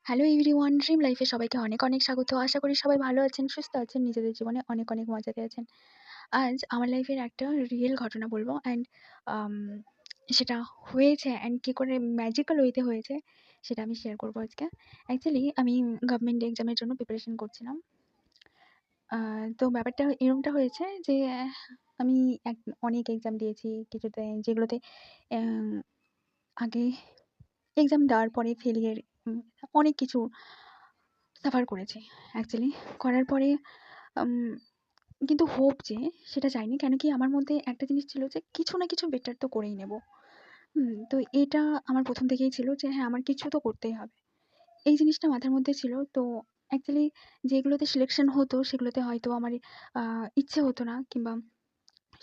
Hello everyone, dream লাইফে সবাইকে অনেক অনেক স্বাগত। আশা করি সবাই ভালো আছেন, সুস্থ আছেন, নিজেদের জীবনে অনেক অনেক মজাতে আছেন। আজ আমার লাইফের একটা রিয়েল ঘটনা বলবো অ্যান্ড সেটা হয়েছে অ্যান্ড কী করে ম্যাজিক্যাল ওয়েতে হয়েছে সেটা আমি শেয়ার করবো আজকে। অ্যাকচুয়ালি আমি গভর্নমেন্ট এক্সামের জন্য প্রিপারেশন করছিলাম। তো ব্যাপারটা এরকমটা হয়েছে যে আমি অনেক এক্সাম দিয়েছি, কিছুতে যেগুলোতে আহ, আগে এক্সাম দেওয়ার পরে ফেলিয়ার অনেক কিছু সাফার করেছি অ্যাকচুয়ালি। করার পরে উম কিন্তু হোপ যে সেটা যায়নি। কেন কি আমার মধ্যে একটা জিনিস ছিল যে কিছু না কিছু বেটার তো করেই নেব। তো এটা আমার ১ম থেকেই ছিল যে হ্যাঁ, আমার কিছু তো করতেই হবে। এই জিনিসটা মাথার মধ্যে ছিল। তো অ্যাকচুয়ালি যেগুলোতে সিলেকশন হতো সেগুলোতে হয়তো আমার আ ইচ্ছে হতো না, কিংবা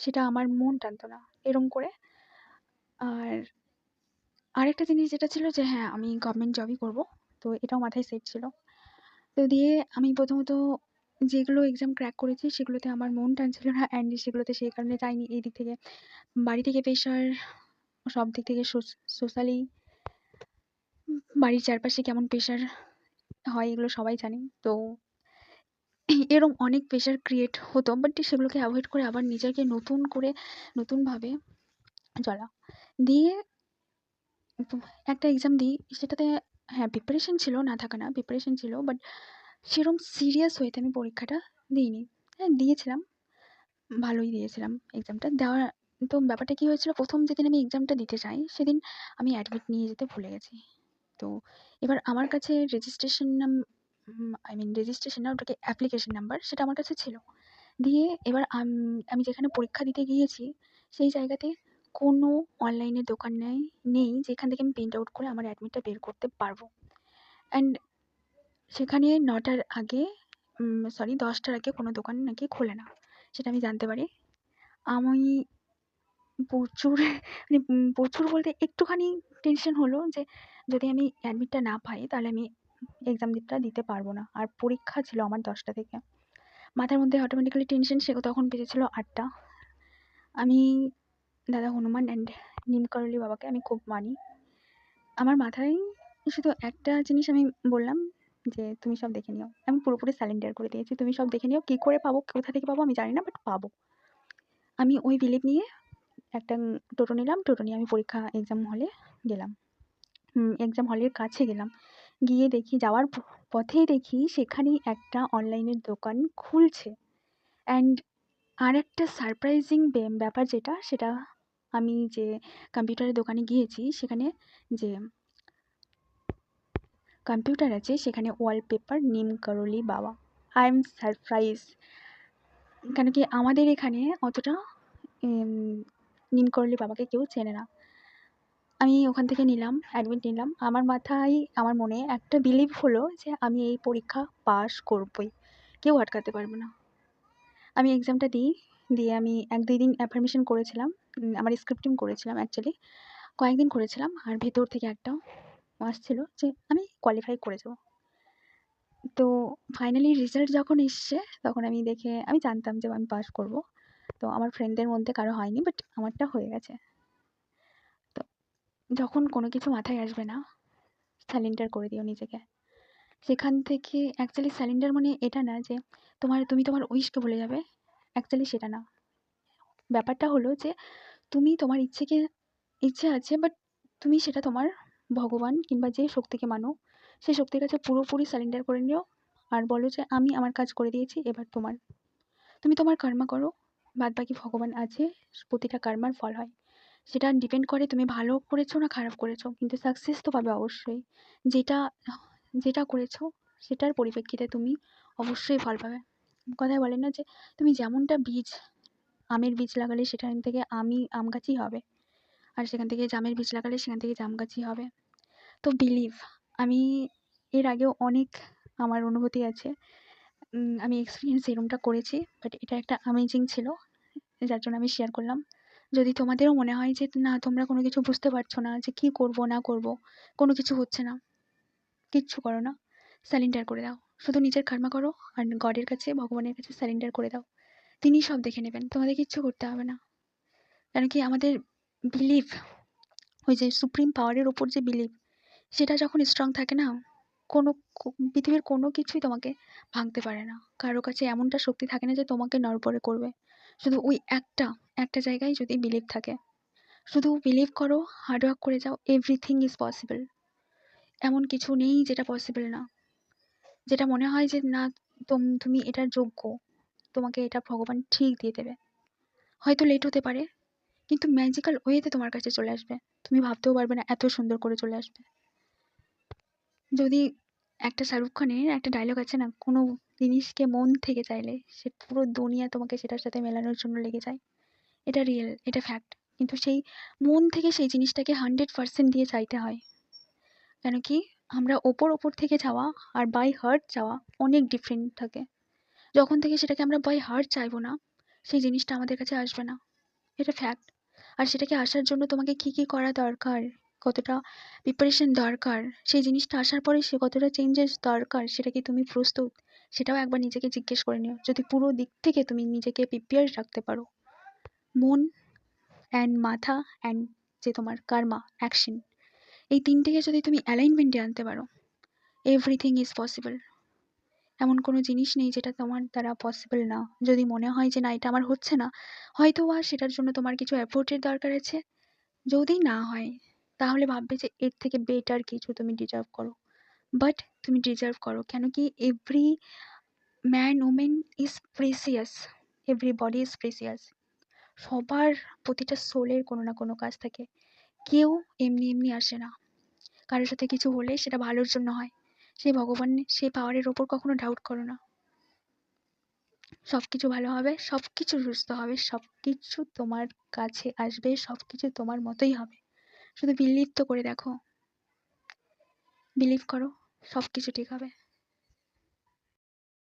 সেটা আমার মন টানতো না। এরকম করে আর আরেকটা জিনিস যেটা ছিল যে হ্যাঁ, আমি গভর্নমেন্ট জবই করব। তো এটাও মাথায় সেট ছিল। তো দিয়ে আমি প্রথমত যেগুলো এক্সাম ক্র্যাক করেছি সেগুলোতে আমার মন টানছিল না, অ্যান্ড সেগুলোতে সেই কারণে যাইনি। এই দিক থেকে বাড়ি থেকে প্রেশার, সব দিক থেকে সোশ্যালি বাড়ির চারপাশে কেমন প্রেশার হয় এগুলো সবাই জানি। তো এরকম অনেক প্রেশার ক্রিয়েট হতো, বাট সেগুলোকে অ্যাভয়েড করে আবার নিজেকে নতুন করে নতুনভাবে চলা। দিয়ে একটা এক্সাম দিই, সেটাতে হ্যাঁ, প্রিপারেশন ছিল, না থাকা না, প্রিপারেশন ছিল, বাট সেরকম সিরিয়াস ওয়েতে আমি পরীক্ষাটা দিইনি। হ্যাঁ, দিয়েছিলাম, ভালোই দিয়েছিলাম এক্সামটা। তো ব্যাপারটা কি হয়েছিল, ১ম যেদিন আমি এক্সামটা দিতে যাই সেদিন আমি অ্যাডমিট নিয়ে যেতে ভুলে গেছি। তো এবার আমার কাছে রেজিস্ট্রেশন রেজিস্ট্রেশন না, ওটাকে অ্যাপ্লিকেশন নাম্বার, সেটা আমার কাছে ছিল। দিয়ে এবার আমি যেখানে পরীক্ষা দিতে গিয়েছি সেই জায়গাতে কোনো অনলাইনের দোকান নেই যেখান থেকে আমি প্রিন্ট আউট করে আমার অ্যাডমিটটা বের করতে পারবো। অ্যান্ড সেখানে ৯টার আগে, সরি ১০টার আগে কোনো দোকান নাকি খোলে না, সেটা আমি জানতে পারি। আমি প্রচুর প্রচুর বলতে একটুখানি টেনশন হলো যে যদি আমি অ্যাডমিটটা না পাই তাহলে আমি এক্সামটা দিতে পারবো না। আর পরীক্ষা ছিল আমার ১০টা থেকে। মাথার মধ্যে অটোমেটিক্যালি টেনশন, সে তখন বেজেছিল ৮টা। আমি দাদা হনুমান অ্যান্ড নিমকরলি বাবাকে আমি খুব মানি। আমার মাথায় শুধু একটা জিনিস আমি বললাম যে তুমি সব দেখে নিও। আমি পুরোপুরি সারেন্ডার করে দিয়েছি, তুমি সব দেখে নিও, কী করে পাবো, কোথা থেকে পাবো আমি জানি না, বাট পাবো। আমি ওই বিলিভ নিয়ে একটা টোটো নিলাম। টোটো নিয়ে আমি পরীক্ষা এক্সাম হলে গেলাম। এক্সাম হলের কাছে গেলাম। গিয়ে দেখি, যাওয়ার পথেই দেখি সেখানেই একটা অনলাইনের দোকান খুলছে। অ্যান্ড আরেকটা সারপ্রাইজিং ব্যাপার যেটা, সেটা আমি যে কম্পিউটারের দোকানে গিয়েছি সেখানে যে কম্পিউটার আছে সেখানে ওয়ালপেপার নিম করলি বাবা। I am surprise. কেন কি আমাদের এখানে অতটা নিম করলি বাবাকে কেউ চেনে না। আমি ওখান থেকে নিলাম, অ্যাডমিট নিলাম। আমার মাথায়, আমার মনে একটা বিলিভ হলো যে আমি এই পরীক্ষা পাস করবই, কেউ আটকাতে পারবে না। আমি এক্সামটা দিই। দিয়ে আমি ১-২ দিন অ্যাফার্মেশন করেছিলাম। আমার স্ক্রিপ্টিং করেছিলাম অ্যাকচুয়ালি। কয়েকদিন করেছিলাম। আর ভেতর থেকে একটা আসছিল যে আমি কোয়ালিফাই করে যাবো। তো ফাইনালি রেজাল্ট যখন এসছে তখন আমি জানতাম যে আমি পাস করব। তো আমার ফ্রেন্ডদের মধ্যে কারো হয়নি, বাট আমারটা হয়ে গেছে। তো যখন কোনো কিছু মাথায় আসবে না, সারেন্ডার করে দিও নিজেকে। সেখান থেকে অ্যাকচুয়ালি সারেন্ডার মানে এটা না যে তুমি তোমার উইশকে ভুলে যাবে। অ্যাকচুয়ালি সেটা না। ব্যাপারটা হলো যে তুমি তোমার ইচ্ছে আছে, বাট তুমি সেটা তোমার ভগবান কিংবা যে শক্তিকে মানো সেই শক্তির কাছে পুরোপুরি সারেন্ডার করে নিও। আর বলো যে আমি আমার কাজ করে দিয়েছি, এবার তুমি তোমার কর্মা করো। বাদবাকি ভগবান আছে, প্রতিটা কর্মার ফল হয়। সেটা ডিপেন্ড করে তুমি ভালো করেছো না খারাপ করেছো, কিন্তু সাকসেস তো পাবে অবশ্যই। যেটা যেটা করেছো সেটার পরিপ্রেক্ষিতে তুমি অবশ্যই ফল পাবে। কথায় বলে না যে তুমি যেমনটা আমের বীজ লাগালে সেখান থেকে আম গাছই হবে, আর সেখান থেকে জামের বীজ লাগালে সেখান থেকে জাম গাছই হবে। তো বিলিভ, আমি এর আগেও অনেক আমার অনুভূতি আছে। আমি এক্সপিরিয়েন্স এরকমটা করেছি, বাট এটা একটা অ্যামেজিং ছিল, যার জন্য আমি শেয়ার করলাম। যদি তোমাদেরও মনে হয় যে না, তোমরা কোনো কিছু বুঝতে পারছো না যে কী করবো না করবো, কোনো কিছু হচ্ছে না, কিচ্ছু করো না, সারেন্ডার করে দাও। শুধু নিজের কর্মা করো আর গডের কাছে, ভগবানের কাছে সারেন্ডার করে দাও। তিনি সব দেখে নেবেন, তোমাদের কিচ্ছু করতে হবে না। কারণ কি আমাদের বিলিভ, ওই যে সুপ্রিম পাওয়ারের ওপর যে বিলিভ, সেটা যখন স্ট্রং থাকে না, কোনো পৃথিবীর কোনো কিছুই তোমাকে ভাঙতে পারে না। কারো কাছে এমনটা শক্তি থাকে না যে তোমাকে নড়বড়ে করবে। শুধু ওই একটা জায়গায় যদি বিলিভ থাকে। শুধু বিলিভ করো, হার্ড ওয়ার্ক করে যাও, এভরিথিং ইজ পসিবল। এমন কিছু নেই যেটা পসিবল না। যেটা মনে হয় যে না, তুমি এটার যোগ্য, তোমাকে এটা ভগবান ঠিক দিয়ে দেবে। হয়তো লেট হতে পারে, কিন্তু ম্যাজিক্যাল ওয়েতে তোমার কাছে চলে আসবে। তুমি ভাবতেও পারবে না এত সুন্দর করে চলে আসবে। যদি একটা শাহরুখ খানের একটা ডায়লগ আছে না, কোনো জিনিসকে মন থেকে চাইলে সে পুরো দুনিয়া তোমাকে সেটার সাথে মেলানোর জন্য লেগে যায়। এটা রিয়েল, এটা ফ্যাক্ট। কিন্তু সেই মন থেকে সেই জিনিসটাকে 100% দিয়ে চাইতে হয়। কেন কি, আমরা ওপর থেকে চাওয়া আর বাই হার্ট চাওয়া অনেক ডিফারেন্ট থাকে। যখন থেকে সেটাকে আমরা বাই হার্ট চাইবো না, সেই জিনিসটা আমাদের কাছে আসবে না। এটা ফ্যাক্ট। আর সেটাকে আসার জন্য তোমাকে কি কি করা দরকার, কতটা প্রিপারেশন দরকার, সেই জিনিসটা আসার পরে সে কতটা চেঞ্জেস দরকার, সেটা কি তুমি প্রস্তুত, সেটাও একবার নিজেকে জিজ্ঞেস করে নিও। যদি পুরো দিক থেকে তুমি নিজেকে প্রিপেয়ার রাখতে পারো, মন অ্যান্ড মাথা অ্যান্ড যে তোমার কার্মা অ্যাকশন, এই তিনটেকে যদি তুমি অ্যালাইনমেন্টে আনতে পারো, এভরিথিং ইজ পসিবল। এমন কোনো জিনিস নেই যেটা তোমার দ্বারা পসিবল না। যদি মনে হয় যে না, এটা আমার হচ্ছে না, হয়তো বা সেটার জন্য তোমার কিছু এফোর্টের দরকার আছে। যদি না হয়, তাহলে ভাববে যে এর থেকে বেটার কিছু তুমি ডিজার্ভ করো। বাট তুমি ডিজার্ভ করো। কেন কি, every man women is precious, every body is precious. সবার প্রতিটা সোলের কোনো না কোনো কাজ থাকে। কেউ এমনি এমনি আসে না। কারোর সাথে কিছু হলে সেটা ভালোর জন্য হয়। সেই ভগবান, সেই পাওয়ারের ওপর কখনো ডাউট করো না। সবকিছু ভালো হবে, সবকিছু সুস্থ হবে, সবকিছু তোমার কাছে আসবে, সবকিছু তোমার মতোই হবে। শুধু বিলিভ তো করে দেখো, বিলিভ করো, সবকিছু ঠিক হবে।